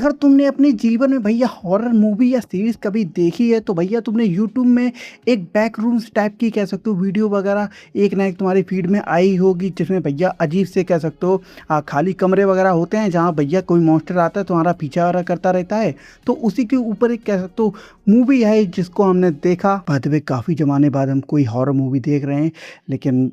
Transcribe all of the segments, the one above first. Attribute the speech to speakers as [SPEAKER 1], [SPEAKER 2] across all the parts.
[SPEAKER 1] अगर तुमने अपने जीवन में भैया हॉरर मूवी या सीरीज कभी देखी है तो भैया तुमने यूट्यूब में एक बैक रूम्स टाइप की कह सकते हो वीडियो वगैरह एक ना एक तुम्हारी फीड में आई होगी, जिसमें भैया अजीब से कह सकते हो खाली कमरे वगैरह होते हैं जहाँ भैया कोई मॉन्स्टर आता है तुम्हारा पीछा वगैरह करता रहता है। तो उसी के ऊपर एक कह सकते हो मूवी है जिसको हमने देखा। बात में काफ़ी ज़माने बाद हम कोई हॉरर मूवी देख रहे हैं, लेकिन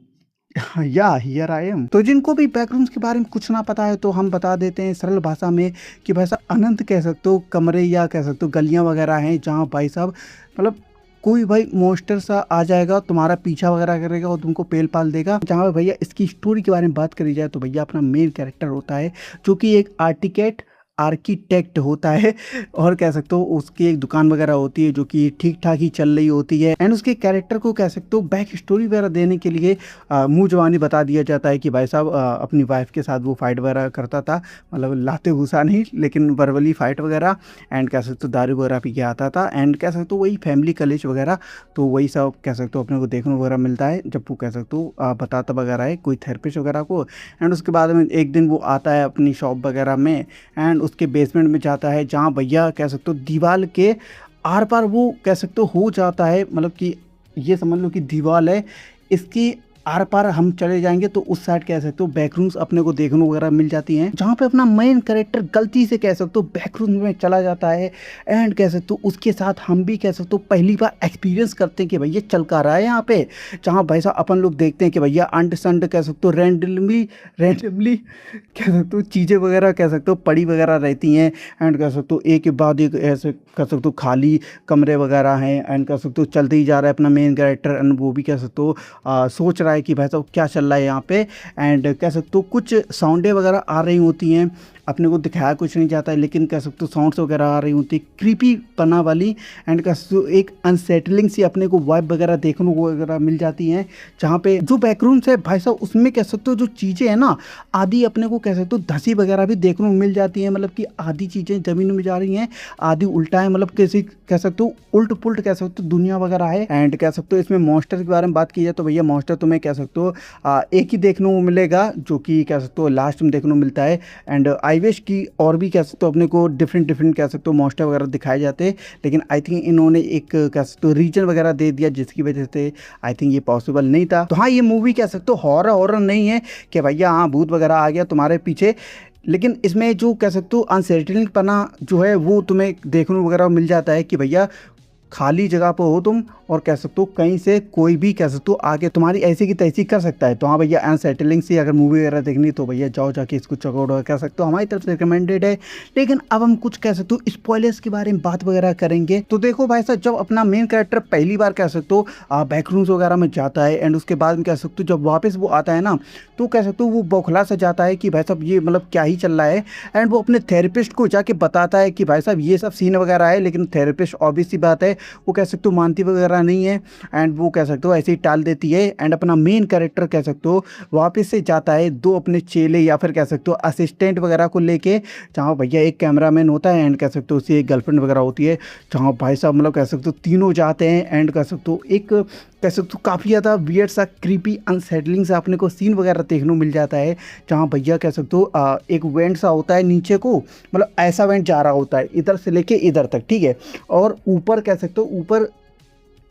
[SPEAKER 1] या हियर आई एम। तो जिनको भी बैकरूम्स के बारे में कुछ ना पता है तो हम बता देते हैं सरल भाषा में कि भाई साहब अनंत कह सकते हो कमरे या कह सकते हो गलियां वगैरह हैं जहां भाई साहब मतलब कोई भाई मॉन्स्टर सा आ जाएगा, तुम्हारा पीछा वगैरह करेगा और तुमको पेल पाल देगा। जहाँ भैया इसकी स्टोरी के बारे में बात करी जाए तो भैया अपना मेन कैरेक्टर होता है जो कि एक आर्किटेक्ट होता है और कह सकते हो उसकी एक दुकान वगैरह होती है जो कि ठीक ठाक ही चल रही होती है। एंड उसके कैरेक्टर को कह सकते हो बैक स्टोरी वगैरह देने के लिए मुंह जवानी बता दिया जाता है कि भाई साहब अपनी वाइफ के साथ वो फाइट वगैरह करता था, मतलब लाते घुसा नहीं लेकिन वर्बली फाइट वगैरह। एंड कह सकते हो दारू वगैरह पी के आता था। एंड कह सकते हो वही फैमिली कलेश वगैरह, तो वही सब कह सकते हो अपने को देखने वगैरह मिलता है जब वो कह सकते हो बताता वगैरह है कोई थेरेपिस्ट वगैरह को। एंड उसके बाद में एक दिन वो आता है अपनी शॉप वगैरह में एंड उसके बेसमेंट में जाता है जहाँ भैया कह सकते हो दीवार के आर पार वो कह सकते हो जाता है, मतलब कि ये समझ लो कि दीवार है इसकी आर पार हम चले जाएंगे तो उस साइड कह सकते हो बैकरूम्स अपने को देखने वगैरह मिल जाती हैं, जहाँ पे अपना मेन कैरेक्टर गलती से कह सकते हो बैकरूम में चला जाता है। एंड कह सकते हो उसके साथ हम भी कह सकते हो पहली बार एक्सपीरियंस करते हैं कि भैया चल का रहा है यहाँ पे, जहाँ भाई साहब अपन लोग देखते हैं कि भैया अंड संड कह सकते हो रैंडमली कह सकते हो चीज़ें वगैरह कह सकते हो पड़ी वगैरह रहती हैं। एंड कह सकते हो एक के बाद एक ऐसे कह सकते हो खाली कमरे वगैरह हैं। एंड कह सकते हो चलते ही जा रहा है अपना मेन कैरेक्टर एंड वो भी कह सकते हो सोच रहा है कि भाई साहब क्या चल रहा है यहाँ पे। एंड कह सकते हो कुछ साउंडें वगैरह आ रही होती हैं, अपने को दिखाया कुछ नहीं जाता है लेकिन कह सकते हो साउंड्स वगैरह आ रही होती है क्रीपी पना वाली। एंड कह सकते हो एक अनसेटलिंग सी अपने को वाइब वगैरह देखने को वगैरह मिल जाती हैं, जहाँ पे जो बैकरूम्स है भाई साहब उसमें कह सकते हो जो चीज़ें हैं ना आधी अपने को कह सकते हो धसी वगैरह भी देखने को मिल जाती हैं, मतलब कि आधी चीज़ें ज़मीन में जा रही हैं आधी उल्टा है, मतलब कैसे कह सकते हो उल्ट पुल्ट कह सकते हो दुनिया वगैरह है। एंड कह सकते हो इसमें मॉन्स्टर के बारे में बात की जाए तो भैया मॉन्स्टर तुम्हें कह सकते हो एक ही देखने को मिलेगा जो कि कह सकते हो लास्ट में देखने को मिलता है। एंड आई विश की और भी कह सकते हो अपने को डिफरेंट कह सकते हो मॉन्स्टर वगैरह दिखाए जाते हैं, लेकिन आई थिंक इन्होंने एक कह सकते हो रीजन वगैरह दे दिया जिसकी वजह से आई थिंक ये पॉसिबल नहीं था। तो हाँ ये मूवी कह सकते हो हॉरर नहीं है कि भैया हाँ भूत वगैरह आ गया तुम्हारे पीछे, लेकिन इसमें जो कह सकते हो अनसर्टेनिटी पना जो है वो तुम्हें देखने वगैरह मिल जाता है कि भैया खाली जगह पर हो तुम और कह सकते हो कहीं से कोई भी कह सकते हो आके तुम्हारी ऐसी की तैसी कर सकता है। तो हाँ भैया अनसेटलिंग से अगर मूवी वगैरह देखनी तो भैया जाओ जाके इसको चेकआउट कह सकते हो, हमारी तरफ से रिकमेंडेड है। लेकिन अब हम कुछ कह सकते हो स्पॉयलर्स के बारे में बात वगैरह करेंगे। तो देखो भाई साहब जब अपना मेन कैरेक्टर पहली बार कह सकते हो बैकरूम्स वगैरह में जाता है एंड उसके बाद में कह सकते हो जब वापस वो आता है ना तो कह सकते हो वो बौखला सा जाता है कि भाई साहब ये मतलब क्या ही चल रहा है। एंड वो अपने थेरेपिस्ट को जाके बताता है कि भाई साहब ये सब सीन वगैरह है, लेकिन थेरेपिस्ट ऑब्वियस सी बात है वो कह सकते हो मानती वगैरह नहीं है एंड वो कह सकते हो ऐसे ही टाल देती है। एंड अपना मेन कैरेक्टर कह सकते हो वापस से जाता है दो अपने चेले या फिर कह सकते हो असिस्टेंट वगैरह को लेके, जहाँ भैया एक कैमरामैन होता है एंड कह सकते हो उसकी एक गर्लफ्रेंड वगैरह होती है, जहाँ भाई साहब मतलब कह सकते हो तीनों जाते हैं। एंड कह सकते हो एक कह सकते हो काफ़ी ज़्यादा वियर्ड सा क्रीपी अनसेटलिंग सा अपने को सीन वगैरह देखने को मिल जाता है, जहाँ भैया कह सकते हो एक वेंट सा होता है नीचे को, मतलब ऐसा वेंट जा रहा होता है इधर से लेके इधर तक, ठीक है। और ऊपर कह सकते हो ऊपर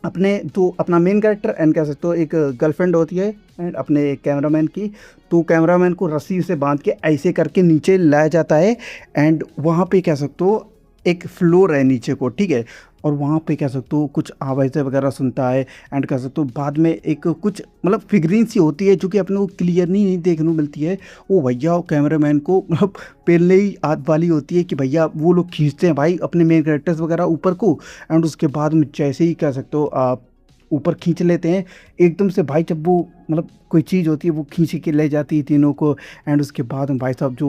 [SPEAKER 1] अपने जो अपना मेन कैरेक्टर एंड कह सकते हो एक गर्लफ्रेंड होती है एंड अपने कैमरामैन की, तो कैमरामैन को रस्सी से बांध के ऐसे करके नीचे लाया जाता है। एंड वहाँ पे कह सकते हो एक फ्लोर है नीचे को, ठीक है, और वहाँ पे कह सकते हो कुछ आवाज़ें वगैरह सुनता है। एंड कह सकते हो बाद में एक कुछ मतलब फिगरीन सी होती है जो कि अपने को क्लियरली नहीं देखने को मिलती है, वो भैया कैमरामैन को मतलब पेलने ही हाथ वाली होती है कि भैया वो लोग खींचते हैं भाई अपने मेन कैरेक्टर्स वगैरह ऊपर को। एंड उसके बाद में जैसे ही कह सकते हो ऊपर खींच लेते हैं एकदम से भाई, जब वो मतलब कोई चीज़ होती है वो खींच के ले जाती है तीनों को। एंड उसके बाद में भाई साहब जो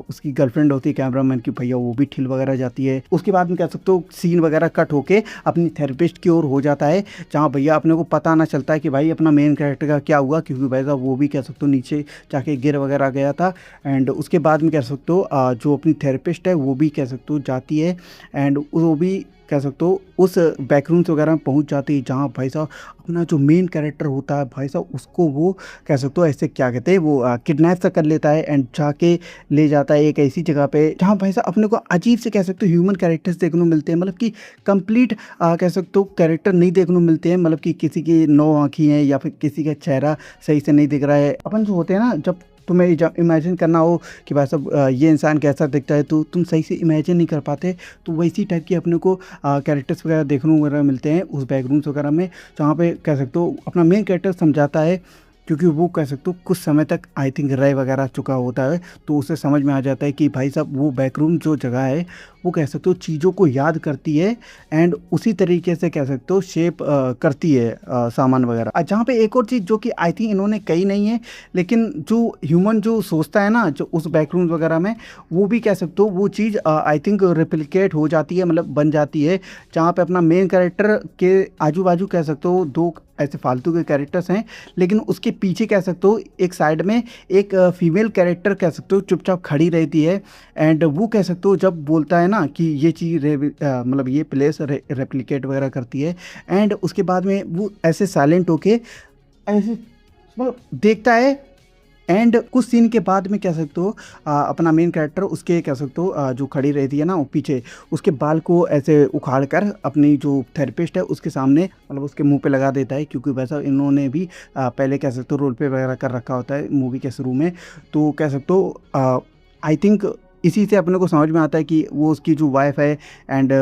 [SPEAKER 1] उसकी गर्लफ्रेंड होती है कैमरामैन की भैया वो भी ठिल वगैरह जाती है। उसके बाद में कह सकते हो सीन वगैरह कट होके अपनी थेरेपिस्ट की ओर हो जाता है, जहाँ भैया अपने को पता ना चलता है कि भाई अपना मेन कैरेक्टर का क्या हुआ, क्योंकि भाई साहब वो भी कह सकते हो नीचे जाके गिर वगैरह गया था। एंड उसके बाद में कह सकते हो जो अपनी थेरेपिस्ट है वो भी कह सकते हो जाती है एंड वो भी कह सकते हो उस बैकरूम्स वगैरह में पहुंच जाती है, जहाँ भाई साहब अपना जो मेन कैरेक्टर होता है भाई साहब उसको को वो कह सकते हो ऐसे क्या कहते हैं वो किडनैप सा कर लेता है एंड जाके ले जाता है एक ऐसी जगह पे जहाँ भाई साहब अपने को अजीब से कह सकते हो ह्यूमन कैरेक्टर्स देखने को मिलते हैं, मतलब कि कंप्लीट कह सकते हो कैरेक्टर नहीं देखने को मिलते हैं, मतलब कि किसी की 9 आँखें हैं या फिर किसी का चेहरा सही से नहीं दिख रहा है। अपन जो होते हैं ना, जब तुम्हें इमेजिन करना हो कि भाई साहब ये इंसान कैसा दिखता है तो तुम सही से इमेजिन नहीं कर पाते, तो वैसी टाइप की अपने को कैरेक्टर्स वगैरह देखने वगैरह मिलते हैं उस बैकग्राउंड्स वगैरह में, जहाँ पे कह सकते हो अपना मेन कैरेक्टर समझाता है, क्योंकि वो कह सकते हो कुछ समय तक आई थिंक रह वगैरह चुका होता है, तो उसे समझ में आ जाता है कि भाई साहब वो बैकरूम जो जगह है वो कह सकते हो चीज़ों को याद करती है एंड उसी तरीके से कह सकते हो शेप करती है सामान वगैरह। जहाँ पे एक और चीज़ जो कि आई थिंक इन्होंने कही नहीं है, लेकिन जो ह्यूमन जो सोचता है ना जो उस बैकरूम वगैरह में, वो भी कह सकते हो वो चीज़ आई थिंक रिप्लिकेट हो जाती है, मतलब बन जाती है, जहाँ पे अपना मेन कैरेक्टर के आजू बाजू कह सकते हो 2 ऐसे फालतू के कैरेक्टर्स हैं, लेकिन उसके पीछे कह सकते हो एक साइड में एक फीमेल कैरेक्टर कह सकते हो चुपचाप खड़ी रहती है एंड वो कह सकते हो जब बोलता है ना कि ये चीज़ मतलब ये प्लेस रेप्लिकेट वगैरह करती है, एंड उसके बाद में वो ऐसे साइलेंट होके ऐसे मतलब देखता है एंड कुछ सीन के बाद में कह सकते हो अपना मेन कैरेक्टर उसके कह सकते हो जो खड़ी रहती है ना वो पीछे उसके बाल को ऐसे उखाड़ कर अपनी जो थेरेपिस्ट है उसके सामने मतलब उसके मुंह पे लगा देता है, क्योंकि वैसा इन्होंने भी पहले कह सकते हो रोल पे वगैरह कर रखा होता है मूवी के शुरू में, तो कह सकते हो आई थिंक इसी से अपने को समझ में आता है कि वो उसकी जो वाइफ है एंड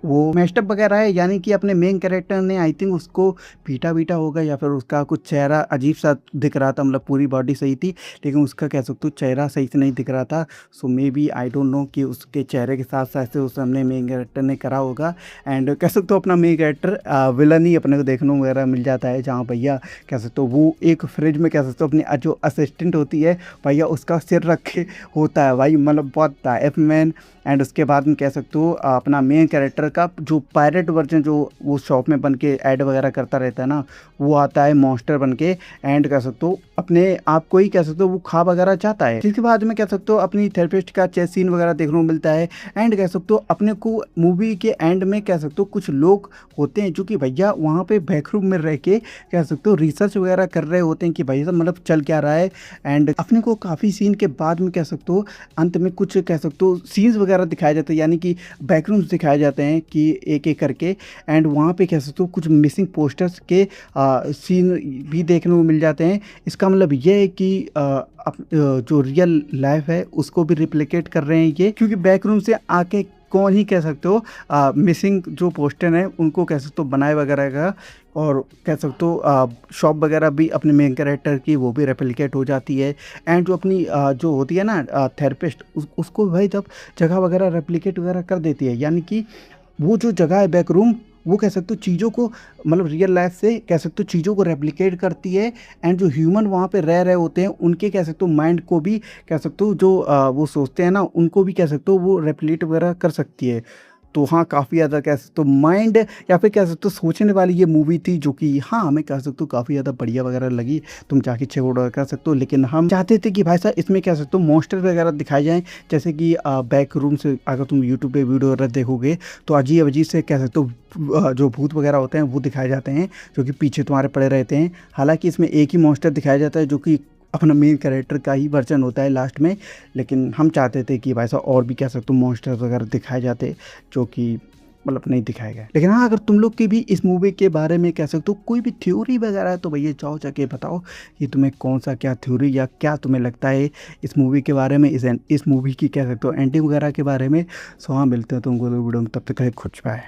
[SPEAKER 1] वो मेस्टअप वगैरह है, यानी कि अपने मेन कैरेक्टर ने आई थिंक उसको पीटा होगा या फिर उसका कुछ चेहरा अजीब सा दिख रहा था, मतलब पूरी बॉडी सही थी लेकिन उसका कह सकते हो चेहरा सही से नहीं दिख रहा था, so maybe I don't know कि उसके चेहरे के साथ साथ से उस हमने मेन कैरेक्टर ने करा होगा एंड कह सकते हो अपना मेन कैरेक्टर विलन ही अपने को देखने वगैरह मिल जाता है, जहाँ भैया कह सकते हो वो एक फ्रिज में कह सकते हो अपनी जो असिस्टेंट होती है भैया उसका सिर रखे होता है भाई, मतलब बहुत एफ मैन। एंड उसके बाद में कह सकते हो अपना मेन कैरेक्टर का जो पायरेट वर्जन जो वो शॉप में बन के ऐड वगैरह करता रहता है ना, वो आता है मॉन्स्टर बन के एंड कह सकते हो अपने आप को ही कह सकते हो वो खा वगैरह चाहता है, जिसके बाद में कह सकते हो अपनी थेरेपिस्ट का चेस सीन वगैरह देखने को मिलता है एंड कह सकते हो अपने को मूवी के एंड में कह सकते हो कुछ लोग होते हैं जो कि भैया वहाँ पे बैकरूम में रह के कह सकते हो रिसर्च वगैरह कर रहे होते हैं कि भैया मतलब चल क्या रहा है, एंड अपने को काफ़ी सीन के बाद में कह सकते हो अंत में कुछ कह सकते हो सीन्स वगैरह दिखाए जाते हैं, यानी कि बैकरूम्स दिखाए जाते हैं कि एक एक करके एंड वहाँ पे कह सकते हो कुछ मिसिंग पोस्टर्स के सीन भी देखने को मिल जाते हैं। इसका मतलब ये है कि जो रियल लाइफ है उसको भी रिप्लिकेट कर रहे हैं ये, क्योंकि बैकरूम से आके कौन ही कह सकते हो मिसिंग जो पोस्टर हैं उनको कह सकते हो बनाए वगैरह का, और कह सकते हो शॉप वगैरह भी अपने मेन कैरेक्टर की वो भी रेप्लिकेट हो जाती है एंड जो अपनी जो होती है ना थेरेपिस्ट उसको भाई जब जगह वगैरह रेप्लिकेट वगैरह कर देती है, यानी कि वो जो जगह है बैकरूम वो कह सकते हो चीज़ों को मतलब रियल लाइफ से कह सकते हो चीज़ों को रेप्लिकेट करती है एंड जो ह्यूमन वहाँ पे रह रहे होते हैं उनके कह सकते हो माइंड को भी कह सकते हो जो वो सोचते हैं ना उनको भी कह सकते हो वो रेप्लिकेट वगैरह कर सकती है। तो हाँ काफ़ी ज़्यादा कह सकते हो माइंड या फिर कह सकते हो सोचने वाली ये मूवी थी, जो कि हाँ हमें कह सकते हो काफ़ी ज़्यादा बढ़िया वगैरह लगी, तुम जाके चेक आउट कर सकते हो। लेकिन हम चाहते थे कि भाई साहब इसमें कह सकते हो मॉन्स्टर वगैरह दिखाए जाएँ, जैसे कि बैक रूम से अगर तुम यूट्यूब पे वीडियो वगैरह देखोगे तो अजीब अजीब से कह सकते हो जो भूत वगैरह होते हैं वो दिखाए जाते हैं जो कि पीछे तुम्हारे पड़े रहते हैं। हालांकि इसमें एक ही मॉन्स्टर दिखाया जाता है जो कि अपना मेन कैरेक्टर का ही वर्जन होता है लास्ट में, लेकिन हम चाहते थे कि भाई साहब और भी कह सकते हो मॉन्स्टर्स वगैरह दिखाए जाते जो कि मतलब नहीं दिखाया गया। लेकिन हाँ अगर तुम लोग की भी इस मूवी के बारे में कह सकते हो कोई भी थ्योरी वगैरह है तो भैया जाओ जाके बताओ कि तुम्हें कौन सा क्या थ्योरी या क्या तुम्हें लगता है इस मूवी के बारे में, इस मूवी की कह सकते हो एंडिंग वगैरह के बारे में। सो हाँ मिलते हैं तुमको तो वीडियो में, तब तक खुश पाए।